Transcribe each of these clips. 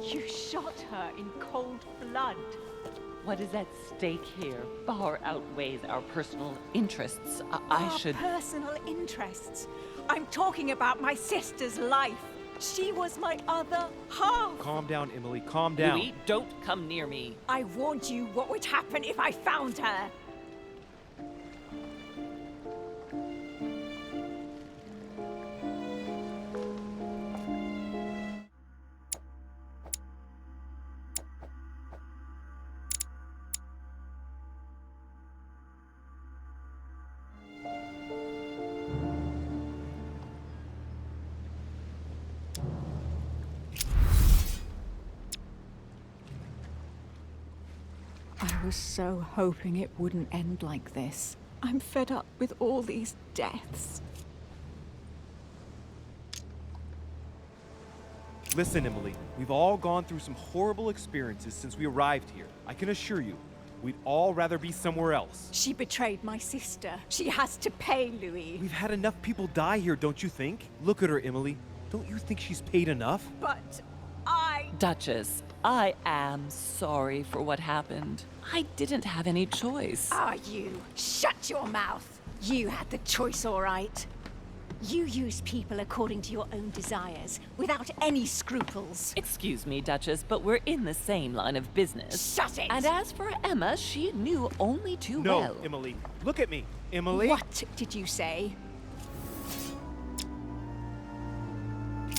You shot her in cold blood. What is at stake here far outweighs our personal interests. I Our should... personal interests. I'm talking about my sister's life. She was my other half. Calm down, Emily. Calm down. Louis, don't come near me. I warned you what would happen if I found her. I was so hoping it wouldn't end like this. I'm fed up with all these deaths. Listen, Emily. We've all gone through some horrible experiences since we arrived here. I can assure you, we'd all rather be somewhere else. She betrayed my sister. She has to pay, Louis. We've had enough people die here, don't you think? Look at her, Emily. Don't you think she's paid enough? But Duchess, I am sorry for what happened. I didn't have any choice. You? Shut your mouth. You had the choice, all right. You use people according to your own desires, without any scruples. Excuse me, Duchess, but we're in the same line of business. Shut it! And as for Emma, she knew only too No, well. Emily. Look at me. Emily? What did you say?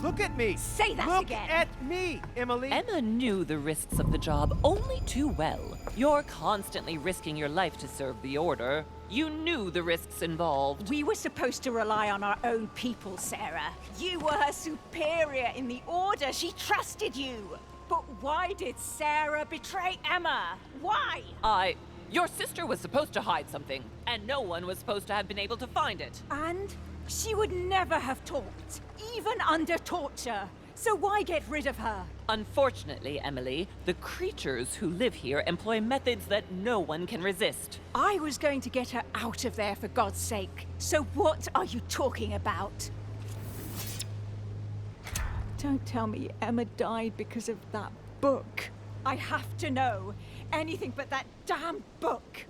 Look at me! Say that Look again! at me, Emily! Emma knew the risks of the job only too well. You're constantly risking your life to serve the Order. You knew the risks involved. We were supposed to rely on our own people, Sarah. You were her superior in the Order. She trusted you. But why did Sarah betray Emma? Why? Your sister was supposed to hide something, and no one was supposed to have been able to find it. And she would never have talked, even under torture. So why get rid of her? Unfortunately, Emily, the creatures who live here employ methods that no one can resist. I was going to get her out of there for God's sake. So what are you talking about? Don't tell me Emma died because of that book. I have to know. Anything but that damn book.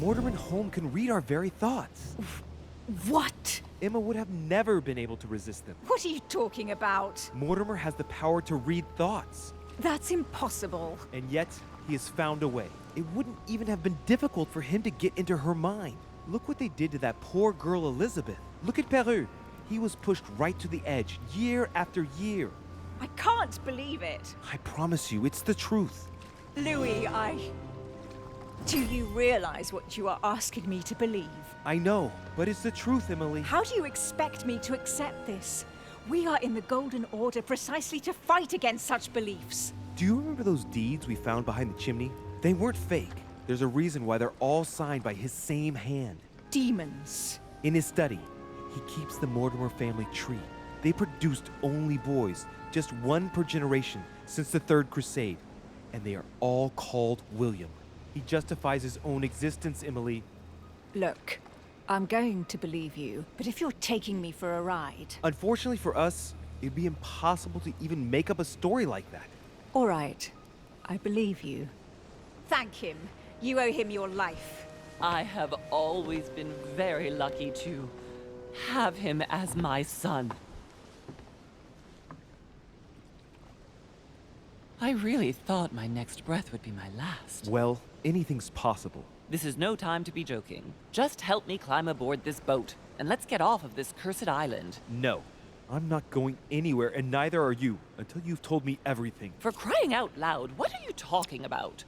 Mortimer and Holm can read our very thoughts. What? Emma would have never been able to resist them. What are you talking about? Mortimer has the power to read thoughts. That's impossible. And yet, he has found a way. It wouldn't even have been difficult for him to get into her mind. Look what they did to that poor girl Elizabeth. Look at Peru. He was pushed right to the edge, year after year. I can't believe it. I promise you, it's the truth. Louis, Do you realize what you are asking me to believe? I know, but it's the truth, Emily. How do you expect me to accept this? We are in the Golden Order precisely to fight against such beliefs. Do you remember those deeds we found behind the chimney? They weren't fake. There's a reason why they're all signed by his same hand. Demons. In his study, he keeps the Mortimer family tree. They produced only boys, just one per generation since the Third Crusade, and they are all called William. He justifies his own existence, Emily. Look, I'm going to believe you, but if you're taking me for a ride... Unfortunately for us, it'd be impossible to even make up a story like that. All right, I believe you. Thank him. You owe him your life. I have always been very lucky to have him as my son. I really thought my next breath would be my last. Well, anything's possible. This is no time to be joking. Just help me climb aboard this boat, and let's get off of this cursed island. No, I'm not going anywhere, and neither are you, until you've told me everything. For crying out loud, what are you talking about?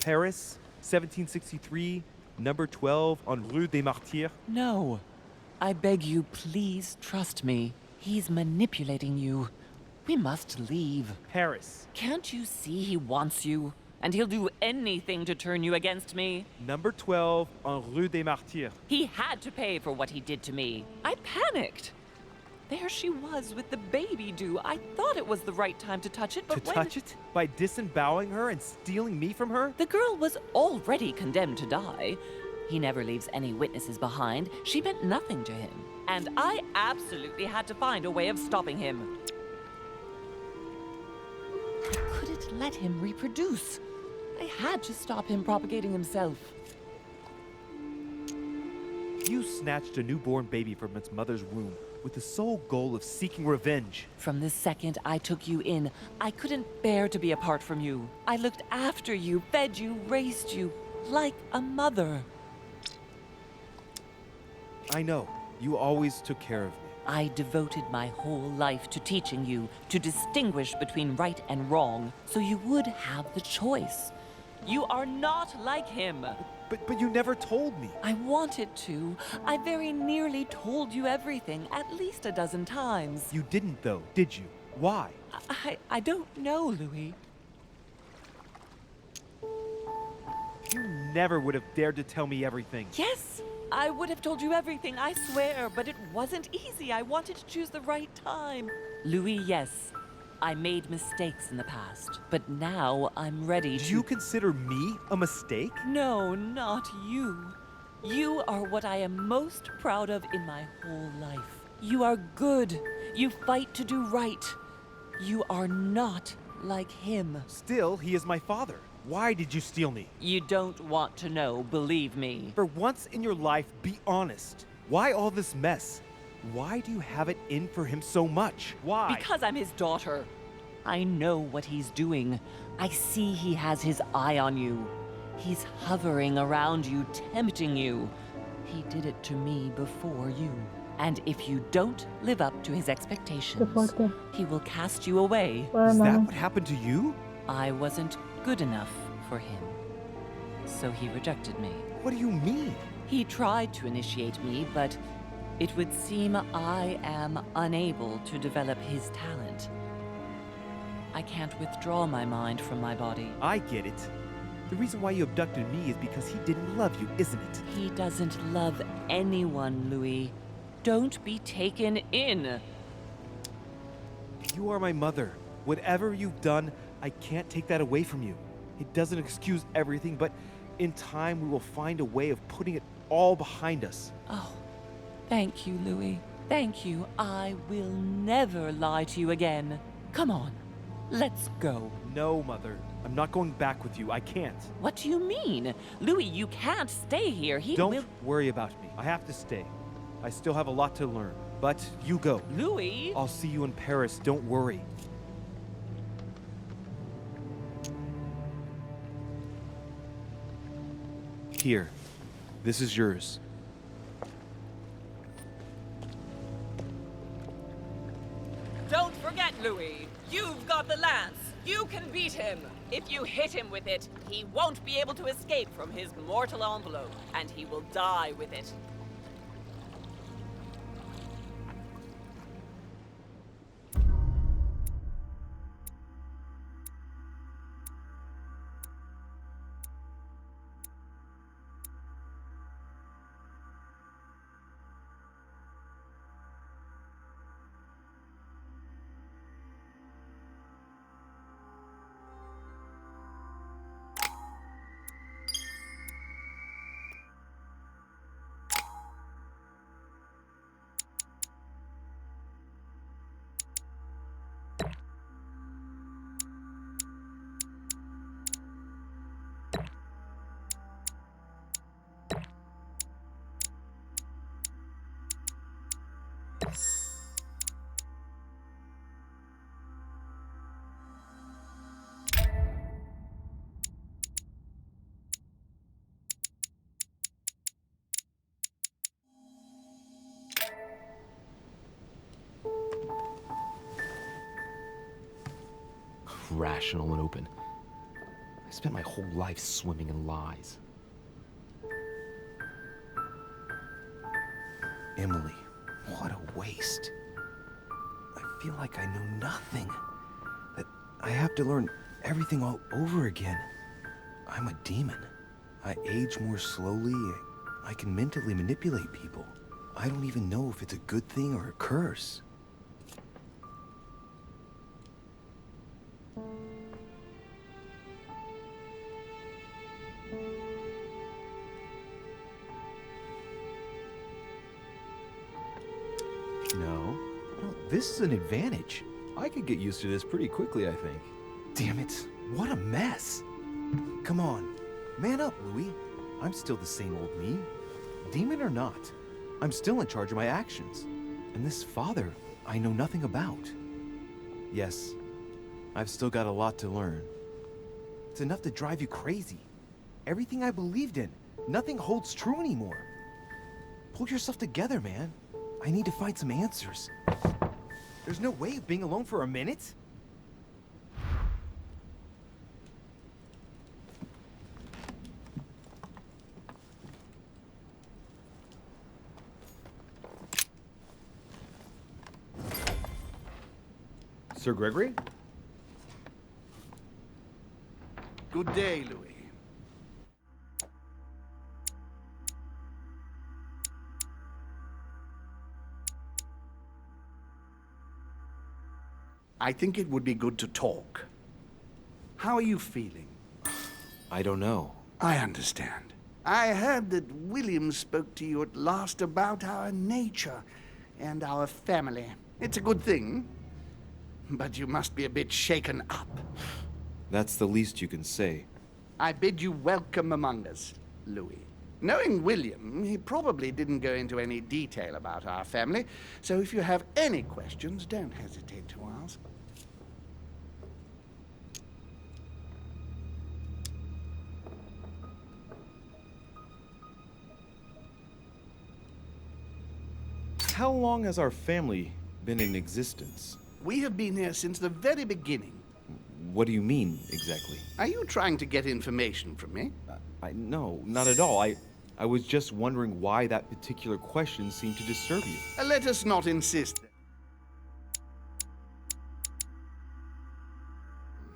Paris, 1763, number 12 on Rue des Martyrs. No. I beg you, please trust me. He's manipulating you. We must leave. Paris, Can't you see he wants you? And he'll do anything to turn you against me. number 12 on Rue des Martyrs. He had to pay for what he did to me. I panicked. There she was with the baby due. I thought it was the right time to touch it, but To touch it? By disemboweling her and stealing me from her? The girl was already condemned to die. He never leaves any witnesses behind. She meant nothing to him. And I absolutely had to find a way of stopping him. I couldn't let him reproduce. I had to stop him propagating himself. You snatched a newborn baby from its mother's womb with the sole goal of seeking revenge. From the second I took you in, I couldn't bear to be apart from you. I looked after you, fed you, raised you, like a mother. I know. You always took care of me. I devoted my whole life to teaching you to distinguish between right and wrong, so you would have the choice. You are not like him. But you never told me. I wanted to. I very nearly told you everything, at least a dozen times. You didn't, though, did you? Why? I don't know, Louis. You never would have dared to tell me everything. Yes, I would have told you everything, I swear, but it wasn't easy. I wanted to choose the right time. Louis, yes, I made mistakes in the past, but now I'm ready Do to... you consider me a mistake? No, not you. You are what I am most proud of in my whole life. You are good. You fight to do right. You are not like him. Still, he is my father. Why did you steal me? You don't want to know, believe me. For once in your life, be honest. Why all this mess? Why do you have it in for him so much? Why? Because I'm his daughter. I know what he's doing. I see he has his eye on you. He's hovering around you, tempting you. He did it to me before you. And if you don't live up to his expectations, he will cast you away. Is that what happened to you? I wasn't good enough for him. So he rejected me. What do you mean? He tried to initiate me, but it would seem I am unable to develop his talent. I can't withdraw my mind from my body. I get it. The reason why you abducted me is because he didn't love you, isn't it? He doesn't love anyone, Louis. Don't be taken in. You are my mother. Whatever you've done, I can't take that away from you. It doesn't excuse everything, but in time we will find a way of putting it all behind us. Oh, thank you, Louis. Thank you. I will never lie to you again. Come on, let's go. No, Mother. I'm not going back with you. I can't. What do you mean? Louis, you can't stay here. Don't worry about me. I have to stay. I still have a lot to learn. But you go. Louis! I'll see you in Paris. Don't worry. Here. This is yours. Don't forget, Louis. You've got the lance. You can beat him. If you hit him with it, he won't be able to escape from his mortal envelope, and he will die with it. Rational and open. I spent my whole life swimming in lies. Emily, what a waste. I feel like I know nothing. That I have to learn everything all over again. I'm a demon. I age more slowly. I can mentally manipulate people. I don't even know if it's a good thing or a curse. This is an advantage. I could get used to this pretty quickly, I think. Damn it, what a mess. Come on, man up, Louis. I'm still the same old me. Demon or not, I'm still in charge of my actions. And this father, I know nothing about. Yes, I've still got a lot to learn. It's enough to drive you crazy. Everything I believed in, nothing holds true anymore. Pull yourself together, man. I need to find some answers. There's no way of being alone for a minute. Sir Gregory? Good day, Louis. I think it would be good to talk. How are you feeling? I don't know. I understand. I heard that William spoke to you at last about our nature and our family. It's a good thing, but you must be a bit shaken up. That's the least you can say. I bid you welcome among us, Louis. Knowing William, he probably didn't go into any detail about our family, so if you have any questions, don't hesitate to ask. How long has our family been in existence? We have been here since the very beginning. What do you mean, exactly? Are you trying to get information from me? No, not at all. I was just wondering why that particular question seemed to disturb you. Let us not insist.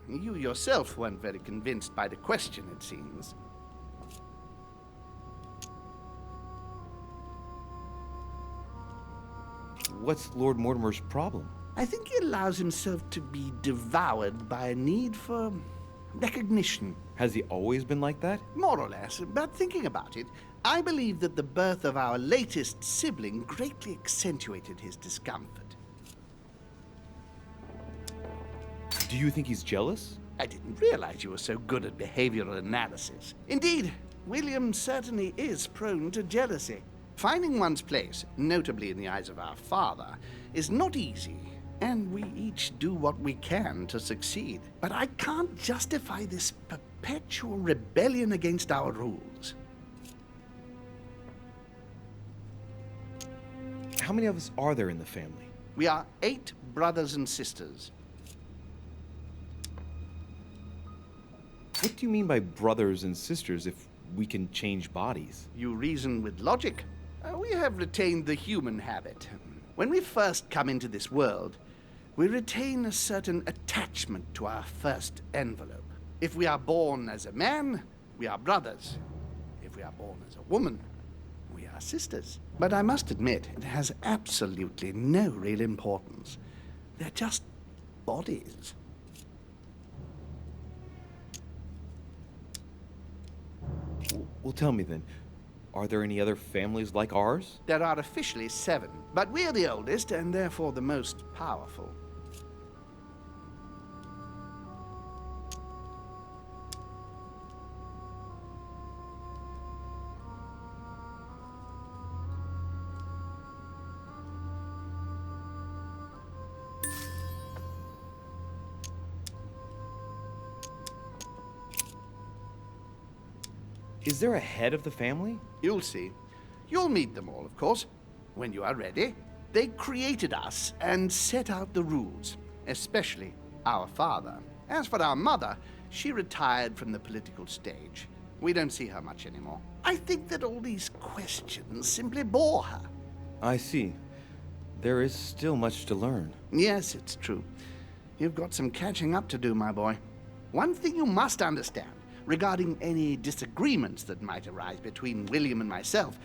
You yourself weren't very convinced by the question, it seems. What's Lord Mortimer's problem? I think he allows himself to be devoured by a need for recognition. Has he always been like that? More or less, but thinking about it, I believe that the birth of our latest sibling greatly accentuated his discomfort. Do you think he's jealous? I didn't realize you were so good at behavioral analysis. Indeed, William certainly is prone to jealousy. Finding one's place, notably in the eyes of our father, is not easy, and we each do what we can to succeed. But I can't justify this perpetual rebellion against our rules. How many of us are there in the family? We are 8 brothers and sisters. What do you mean by brothers and sisters if we can change bodies? You reason with logic. We have retained the human habit. When we first come into this world, we retain a certain attachment to our first envelope. If we are born as a man, we are brothers. If we are born as a woman, we are sisters. But I must admit, it has absolutely no real importance. They're just bodies. Well, tell me then, are there any other families like ours? There are officially 7, but we're the oldest and therefore the most powerful. Is there a head of the family? You'll see. You'll meet them all, of course, when you are ready. They created us and set out the rules, especially our father. As for our mother, she retired from the political stage. We don't see her much anymore. I think that all these questions simply bore her. I see. There is still much to learn. Yes, it's true. You've got some catching up to do, my boy. One thing you must understand regarding any disagreements that might arise between William and myself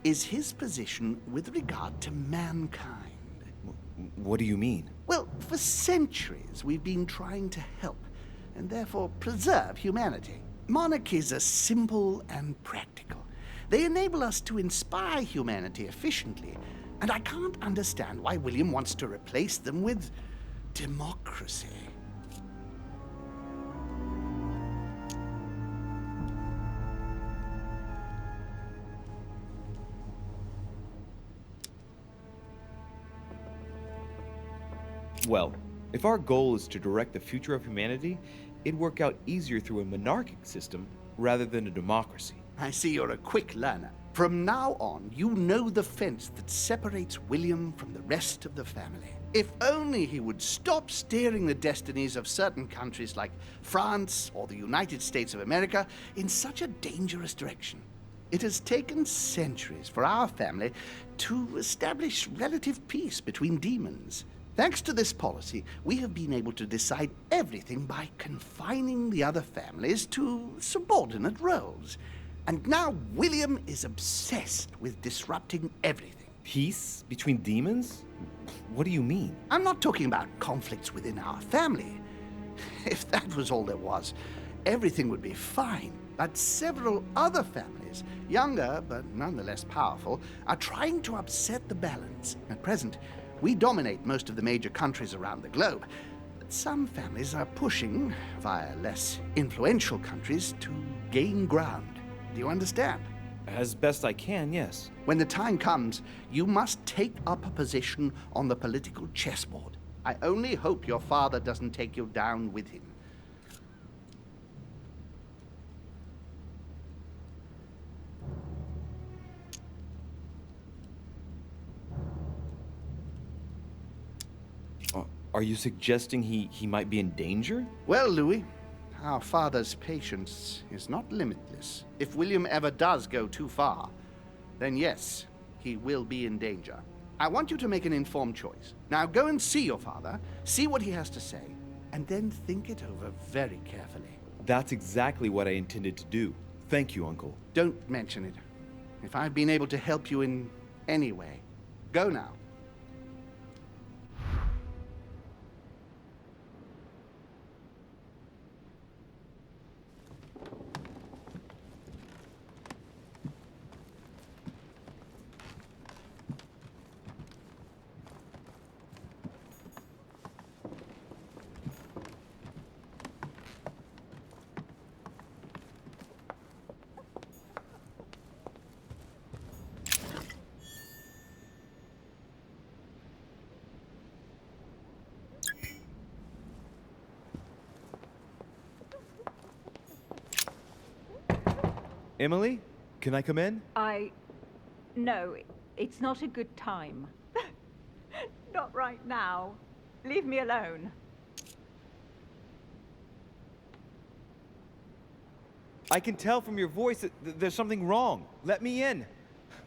is his position with regard to mankind. What do you mean? Well, for centuries we've been trying to help and therefore preserve humanity. Monarchies are simple and practical. They enable us to inspire humanity efficiently, And I can't understand why William wants to replace them with democracy. Well, if our goal is to direct the future of humanity, it'd work out easier through a monarchic system rather than a democracy. I see you're a quick learner. From now on, you know the fence that separates William from the rest of the family. If only he would stop steering the destinies of certain countries like France or the United States of America in such a dangerous direction. It has taken centuries for our family to establish relative peace between demons. Thanks to this policy, we have been able to decide everything by confining the other families to subordinate roles. And now William is obsessed with disrupting everything. Peace between demons? What do you mean? I'm not talking about conflicts within our family. If that was all there was, everything would be fine. But several other families, younger but nonetheless powerful, are trying to upset the balance. At present, we dominate most of the major countries around the globe, but some families are pushing, via less influential countries, to gain ground. Do you understand? As best I can, yes. When the time comes, you must take up a position on the political chessboard. I only hope your father doesn't take you down with him. Are you suggesting he might be in danger? Well, Louis, our father's patience is not limitless. If William ever does go too far, then yes, he will be in danger. I want you to make an informed choice. Now go and see your father, see what he has to say, and then think it over very carefully. That's exactly what I intended to do. Thank you, Uncle. Don't mention it. If I've been able to help you in any way, go now. Emily, can I come in? No, it's not a good time. Not right now. Leave me alone. I can tell from your voice that there's something wrong. Let me in.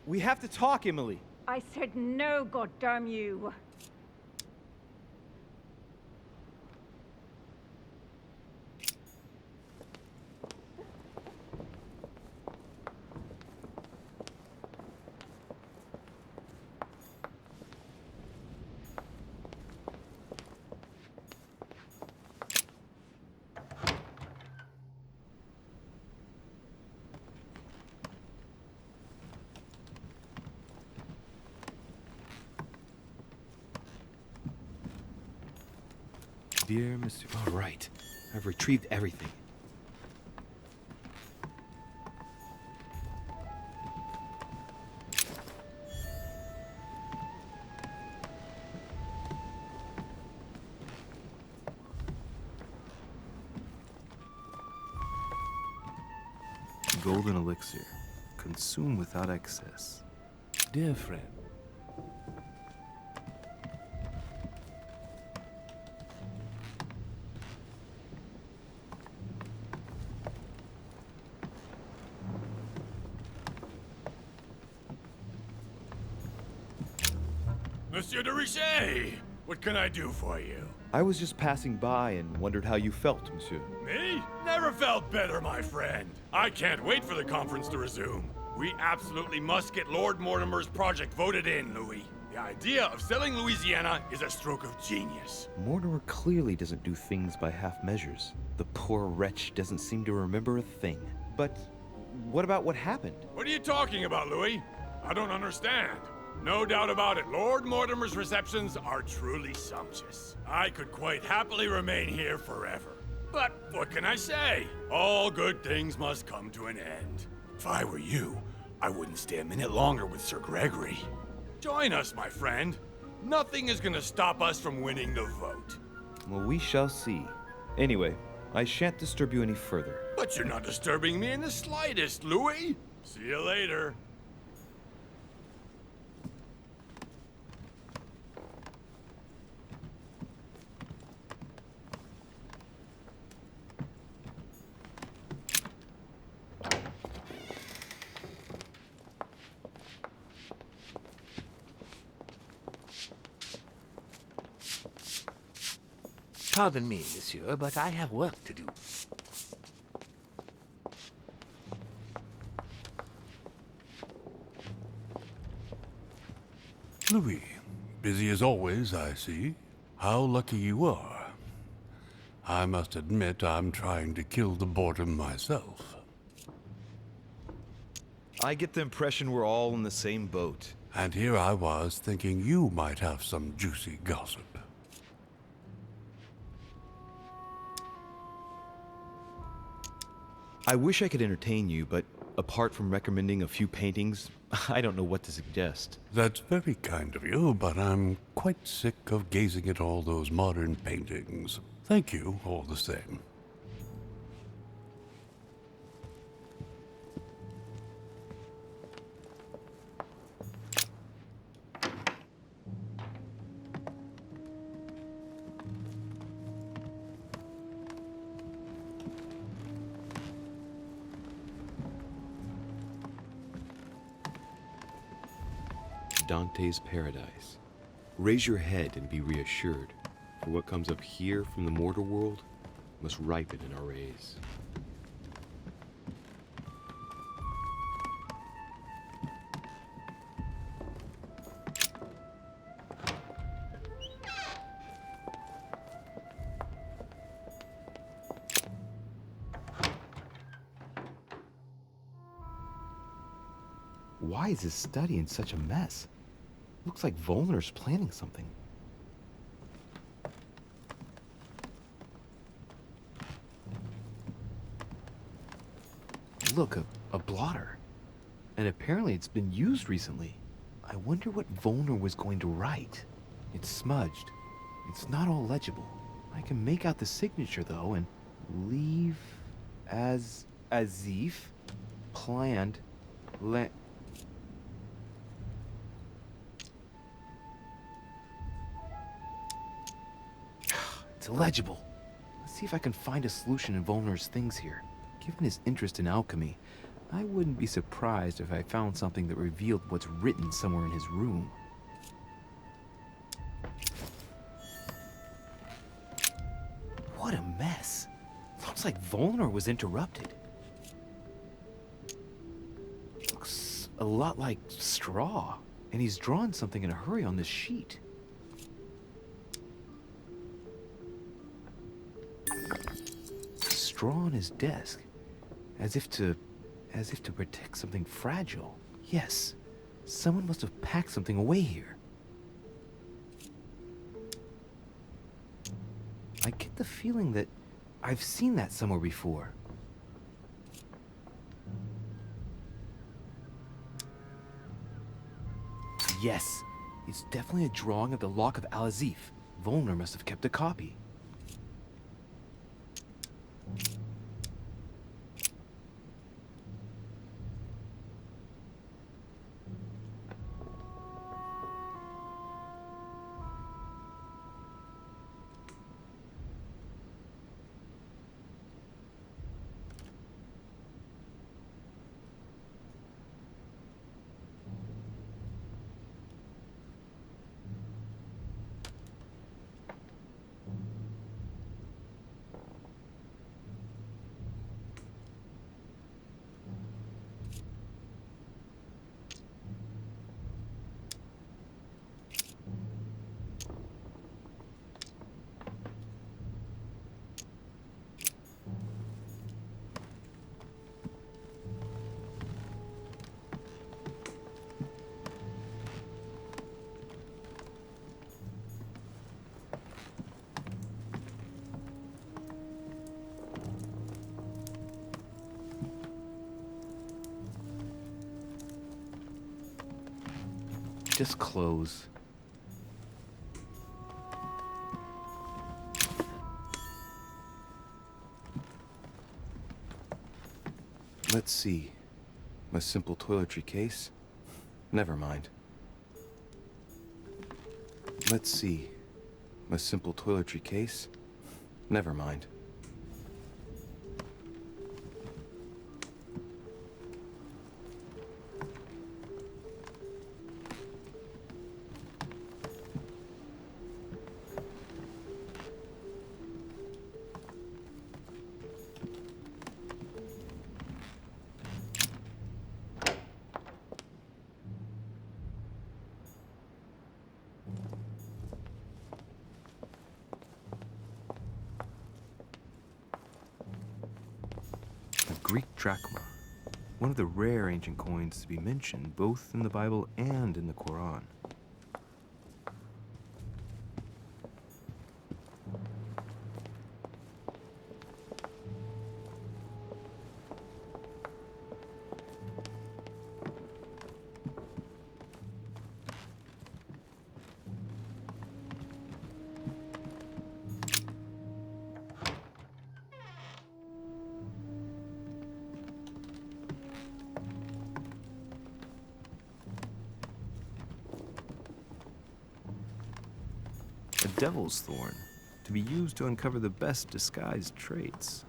We have to talk, Emily. I said no, goddamn you. Dear Monsieur... All right. I've retrieved everything. Golden elixir. Consume without excess. Dear friend. Monsieur de Richet! What can I do for you? I was just passing by and wondered how you felt, monsieur. Me? Never felt better, my friend. I can't wait for the conference to resume. We absolutely must get Lord Mortimer's project voted in, Louis. The idea of selling Louisiana is a stroke of genius. Mortimer clearly doesn't do things by half measures. The poor wretch doesn't seem to remember a thing. But what about what happened? What are you talking about, Louis? I don't understand. No doubt about it, Lord Mortimer's receptions are truly sumptuous. I could quite happily remain here forever. But what can I say? All good things must come to an end. If I were you, I wouldn't stay a minute longer with Sir Gregory. Join us, my friend. Nothing is gonna stop us from winning the vote. Well, we shall see. Anyway, I shan't disturb you any further. But you're not disturbing me in the slightest, Louis. See you later. Pardon me, monsieur, but I have work to do. Louis, busy as always, I see. How lucky you are. I must admit I'm trying to kill the boredom myself. I get the impression we're all in the same boat. And here I was thinking you might have some juicy gossip. I wish I could entertain you, but apart from recommending a few paintings, I don't know what to suggest. That's very kind of you, but I'm quite sick of gazing at all those modern paintings. Thank you, all the same. Dante's Paradise. Raise your head and be reassured, for what comes up here from the mortal world must ripen in our rays. Why is this study in such a mess? Looks like Volner's planning something. Look, a blotter. And apparently it's been used recently. I wonder what Volner was going to write. It's smudged. It's not all legible. I can make out the signature though, and leave as if planned It's illegible. Let's see if I can find a solution in Volner's things here. Given his interest in alchemy, I wouldn't be surprised if I found something that revealed what's written somewhere in his room. What a mess. Looks like Volner was interrupted. Looks a lot like straw, and he's drawn something in a hurry on this sheet. Straw on his desk, as if to protect something fragile. Yes, someone must have packed something away here. I get the feeling that I've seen that somewhere before. Yes, it's definitely a drawing of the Lock of Al-Azif. Volner must have kept a copy. just clothes? Let's see. My simple toiletry case? Never mind. Let's see. My simple toiletry case? Never mind. Greek drachma, one of the rare ancient coins to be mentioned both in the Bible and in the Quran. A devil's thorn, to be used to uncover the best disguised traits.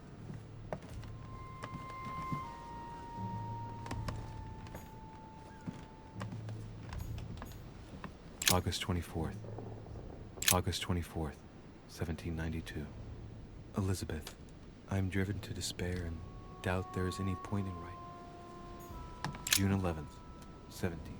August 24th. August 24th, 1792. Elizabeth, I am driven to despair and doubt there is any point in writing. June 11th, 17.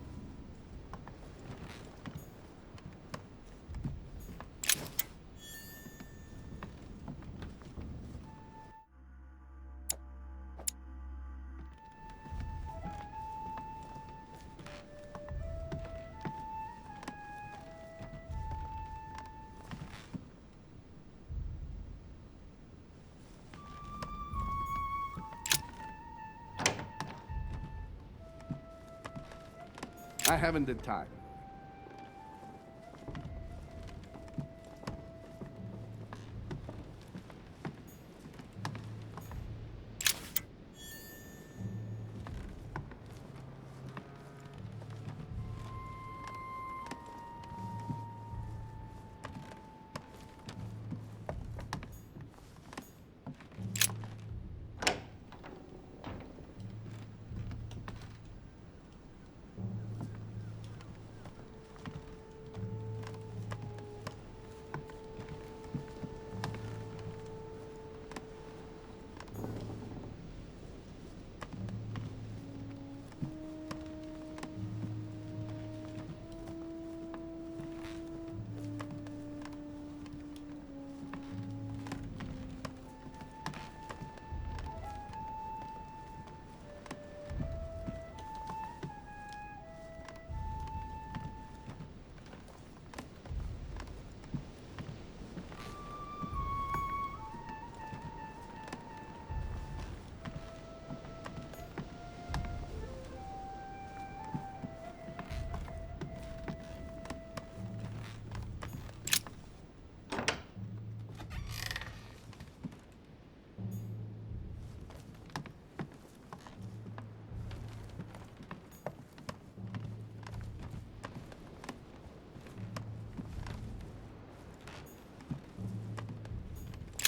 I haven't the time.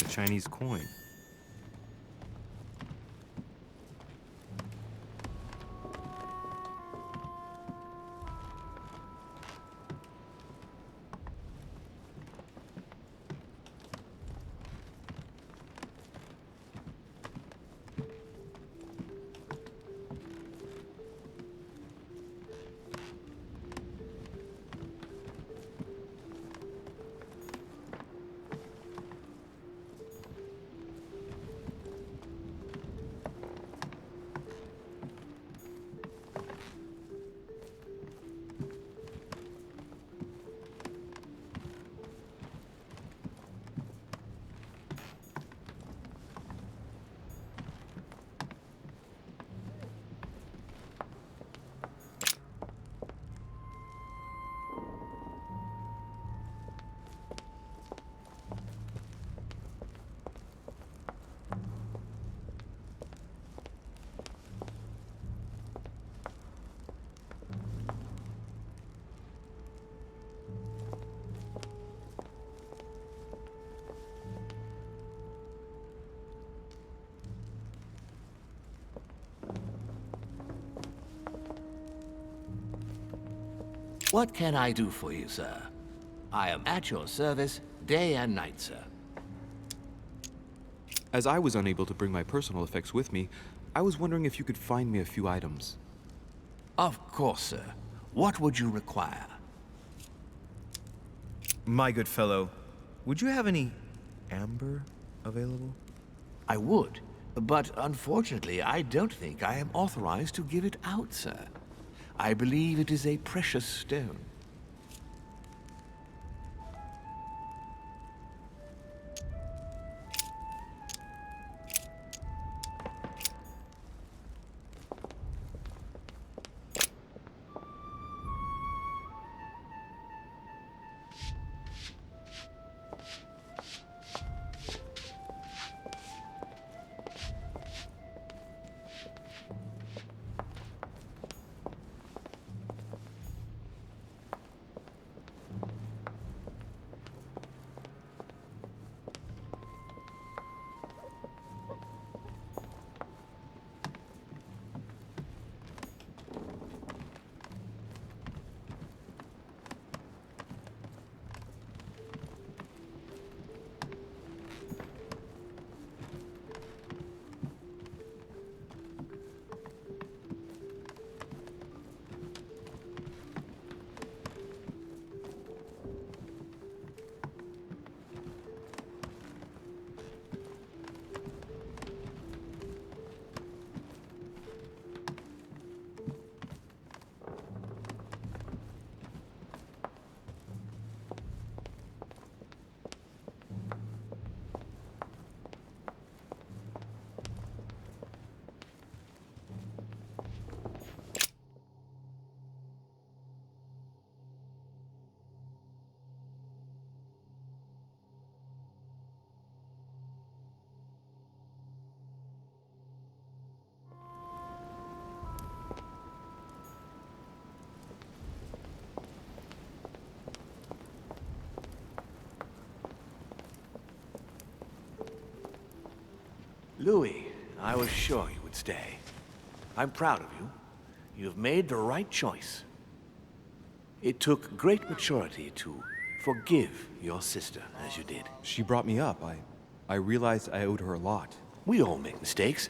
A Chinese coin. What can I do for you, sir? I am at your service, day and night, sir. As I was unable to bring my personal effects with me, I was wondering if you could find me a few items. Of course, sir. What would you require? My good fellow, would you have any amber available? I would, but unfortunately, I don't think I am authorized to give it out, sir. I believe it is a precious stone. Louis, I was sure you would stay. I'm proud of you. You've made the right choice. It took great maturity to forgive your sister as you did. She brought me up. I realized I owed her a lot. We all make mistakes,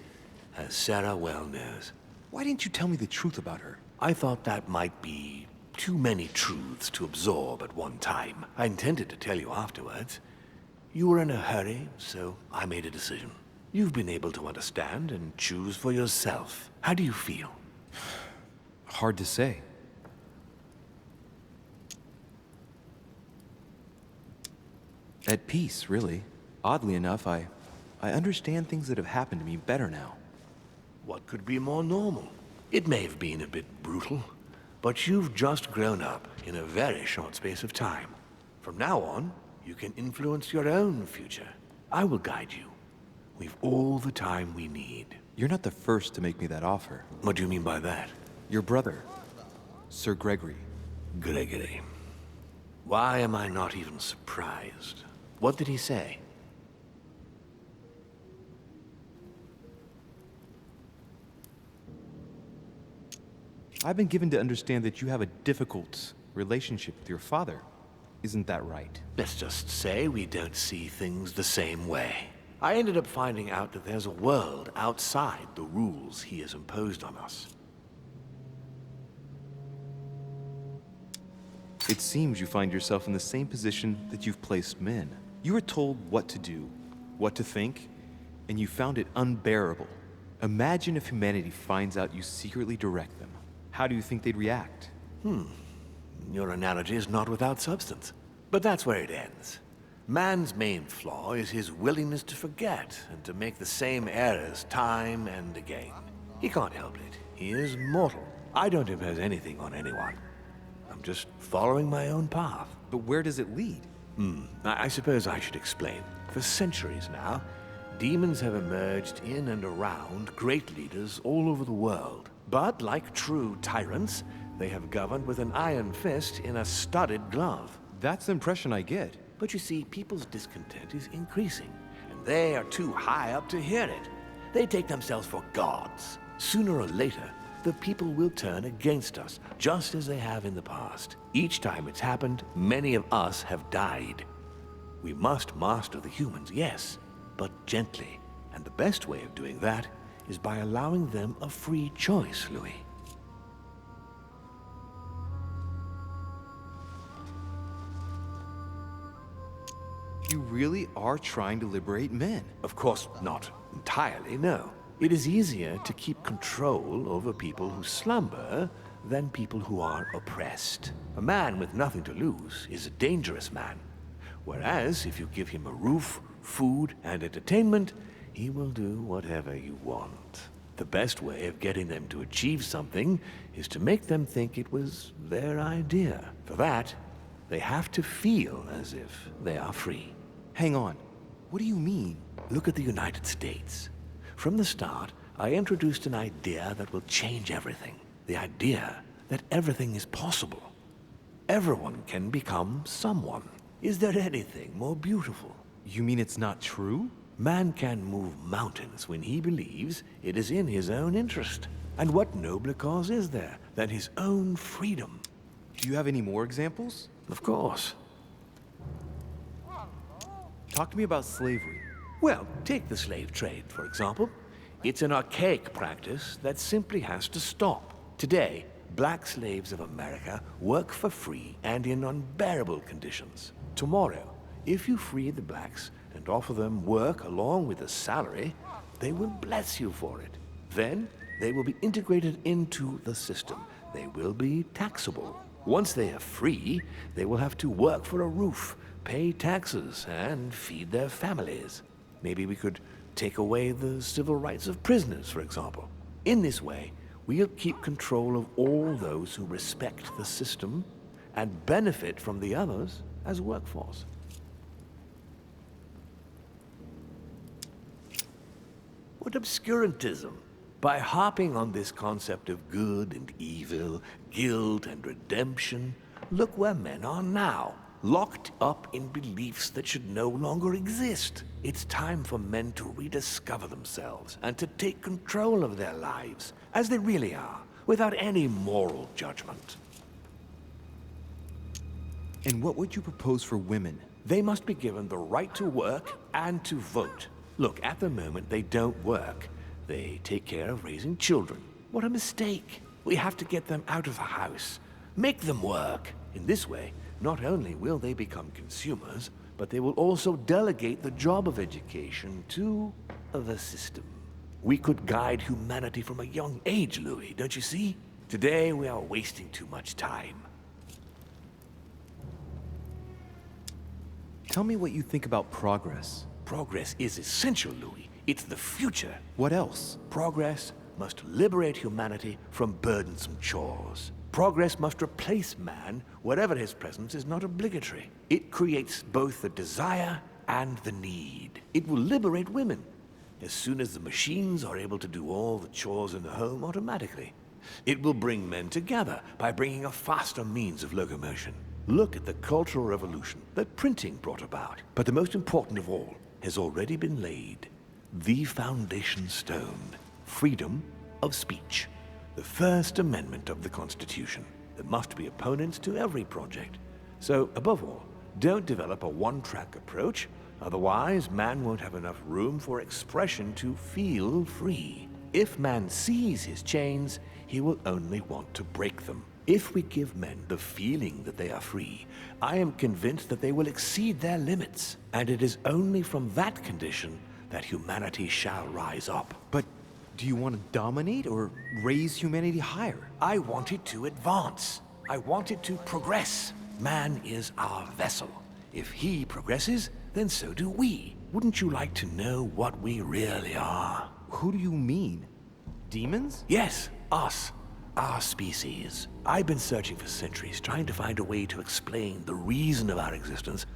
as Sarah well knows. Why didn't you tell me the truth about her? I thought that might be too many truths to absorb at one time. I intended to tell you afterwards. You were in a hurry, so I made a decision. You've been able to understand and choose for yourself. How do you feel? Hard to say. At peace, really. Oddly enough, I understand things that have happened to me better now. What could be more normal? It may have been a bit brutal, but you've just grown up in a very short space of time. From now on, you can influence your own future. I will guide you. We've all the time we need. You're not the first to make me that offer. What do you mean by that? Your brother, Sir Gregory. Gregory. Why am I not even surprised? What did he say? I've been given to understand that you have a difficult relationship with your father. Isn't that right? Let's just say we don't see things the same way. I ended up finding out that there's a world outside the rules he has imposed on us. It seems you find yourself in the same position that you've placed men. You were told what to do, what to think, and you found it unbearable. Imagine if humanity finds out you secretly direct them. How do you think they'd react? Your analogy is not without substance. But that's where it ends. Man's main flaw is his willingness to forget and to make the same errors time and again. He can't help it. He is mortal. I don't impose anything on anyone. I'm just following my own path. But where does it lead? I suppose I should explain. For centuries now, demons have emerged in and around great leaders all over the world. But like true tyrants, they have governed with an iron fist in a studded glove. That's the impression I get. But you see, people's discontent is increasing, and they are too high up to hear it. They take themselves for gods. Sooner or later, the people will turn against us, just as they have in the past. Each time it's happened, many of us have died. We must master the humans, yes, but gently. And the best way of doing that is by allowing them a free choice, Louis. You really are trying to liberate men. Of course, not entirely, no. It is easier to keep control over people who slumber than people who are oppressed. A man with nothing to lose is a dangerous man. Whereas, if you give him a roof, food, and entertainment, he will do whatever you want. The best way of getting them to achieve something is to make them think it was their idea. For that, they have to feel as if they are free. Hang on. What do you mean? Look at the United States. From the start, I introduced an idea that will change everything. The idea that everything is possible. Everyone can become someone. Is there anything more beautiful? You mean it's not true? Man can move mountains when he believes it is in his own interest. And what nobler cause is there than his own freedom? Do you have any more examples? Of course. Talk to me about slavery. Well, take the slave trade, for example. It's an archaic practice that simply has to stop. Today, black slaves of America work for free and in unbearable conditions. Tomorrow, if you free the blacks and offer them work along with a salary, they will bless you for it. Then, they will be integrated into the system. They will be taxable. Once they are free, they will have to work for a roof, pay taxes, and feed their families. Maybe we could take away the civil rights of prisoners, for example. In this way, we'll keep control of all those who respect the system and benefit from the others as a workforce. What obscurantism! By harping on this concept of good and evil, guilt and redemption, look where men are now, locked up in beliefs that should no longer exist. It's time for men to rediscover themselves and to take control of their lives as they really are, without any moral judgment. And what would you propose for women? They must be given the right to work and to vote. Look, at the moment they don't work. They take care of raising children. What a mistake. We have to get them out of the house. Make them work. In this way, not only will they become consumers, but they will also delegate the job of education to the system. We could guide humanity from a young age, Louis, don't you see? Today we are wasting too much time. Tell me what you think about progress. Progress is essential, Louis. It's the future. What else? Progress must liberate humanity from burdensome chores. Progress must replace man wherever his presence is not obligatory. It creates both the desire and the need. It will liberate women as soon as the machines are able to do all the chores in the home automatically. It will bring men together by bringing a faster means of locomotion. Look at the Cultural Revolution that printing brought about. But the most important of all has already been laid. The foundation stone, freedom of speech. The First Amendment of the Constitution. There must be opponents to every project. So, above all, don't develop a one-track approach, otherwise man won't have enough room for expression to feel free. If man sees his chains, he will only want to break them. If we give men the feeling that they are free, I am convinced that they will exceed their limits. And it is only from that condition that humanity shall rise up. But do you want to dominate or raise humanity higher? I want it to advance. I want it to progress. Man is our vessel. If he progresses, then so do we. Wouldn't you like to know what we really are? Who do you mean? Demons? Yes, us. Our species. I've been searching for centuries, trying to find a way to explain the reason of our existence.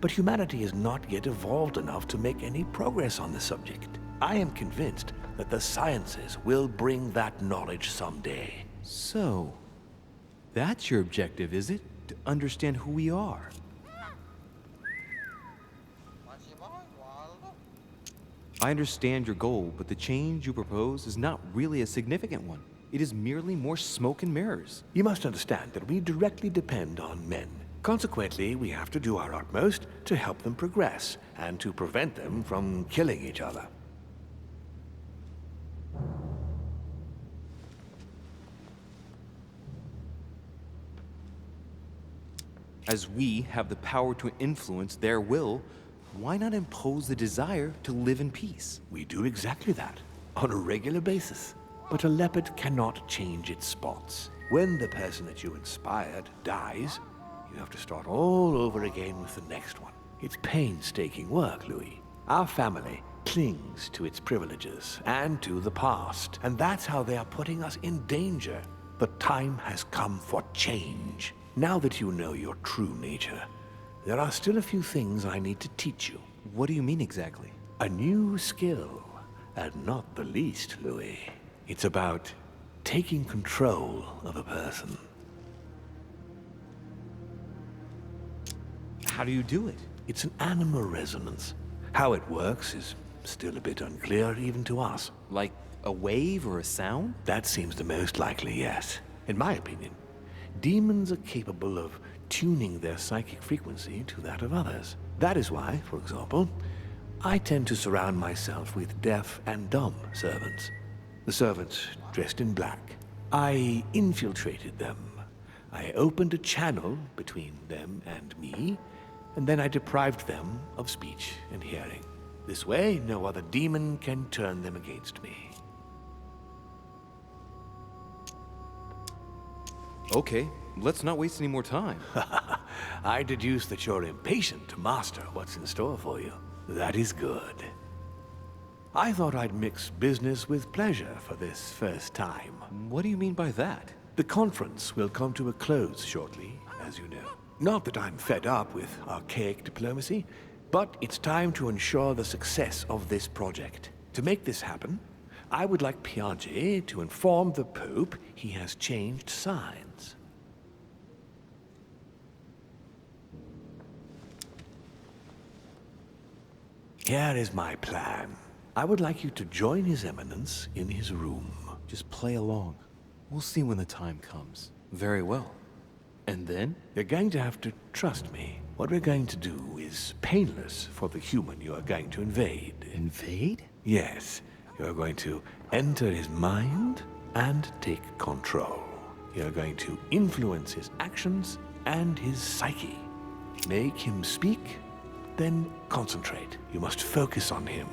But humanity has not yet evolved enough to make any progress on the subject. I am convinced that the sciences will bring that knowledge someday. So, that's your objective, is it? To understand who we are? I understand your goal, but the change you propose is not really a significant one. It is merely more smoke and mirrors. You must understand that we directly depend on men. Consequently, we have to do our utmost to help them progress and to prevent them from killing each other. As we have the power to influence their will, why not impose the desire to live in peace? We do exactly that, on a regular basis. But a leopard cannot change its spots. When the person that you inspired dies, you have to start all over again with the next one. It's painstaking work, Louis. Our family clings to its privileges and to the past, and that's how they are putting us in danger. The time has come for change. Now that you know your true nature, there are still a few things I need to teach you. What do you mean exactly? A new skill, and not the least, Louis. It's about taking control of a person. How do you do it? It's an animal resonance. How it works is still a bit unclear even to us. Like a wave or a sound? That seems the most likely, yes. In my opinion, demons are capable of tuning their psychic frequency to that of others. That is why, for example, I tend to surround myself with deaf and dumb servants. The servants dressed in black. I infiltrated them. I opened a channel between them and me, and then I deprived them of speech and hearing. This way, no other demon can turn them against me. Okay, let's not waste any more time. I deduce that you're impatient to master what's in store for you. That is good. I thought I'd mix business with pleasure for this first time. What do you mean by that? The conference will come to a close shortly, as you know. Not that I'm fed up with archaic diplomacy, but it's time to ensure the success of this project. To make this happen, I would like Piaget to inform the Pope he has changed sides. Here is my plan. I would like you to join His Eminence in his room. Just play along. We'll see when the time comes. Very well. And then? You're going to have to trust me. What we're going to do is painless for the human you are going to invade. Invade? Yes. You're going to enter his mind and take control. You're going to influence his actions and his psyche. Make him speak, then concentrate. You must focus on him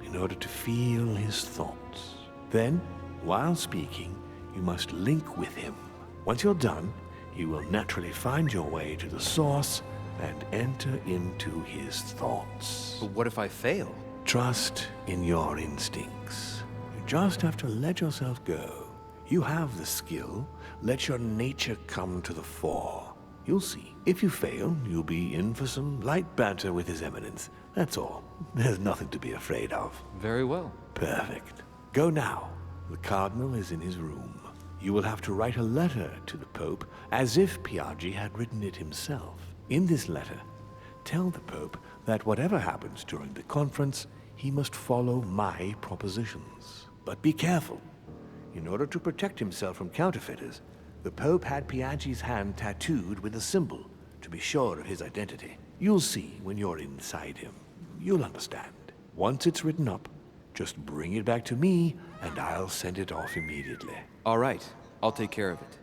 in order to feel his thoughts. Then, while speaking, you must link with him. Once you're done, you will naturally find your way to the source and enter into his thoughts. But what if I fail? Trust in your instincts. You just have to let yourself go. You have the skill. Let your nature come to the fore. You'll see. If you fail, you'll be in for some light banter with His Eminence. That's all. There's nothing to be afraid of. Very well. Perfect. Go now. The Cardinal is in his room. You will have to write a letter to the Pope as if Piaget had written it himself. In this letter, tell the Pope that whatever happens during the conference, he must follow my propositions. But be careful. In order to protect himself from counterfeiters, the Pope had Piaget's hand tattooed with a symbol to be sure of his identity. You'll see when you're inside him. You'll understand. Once it's written up, just bring it back to me, and I'll send it off immediately. All right, I'll take care of it.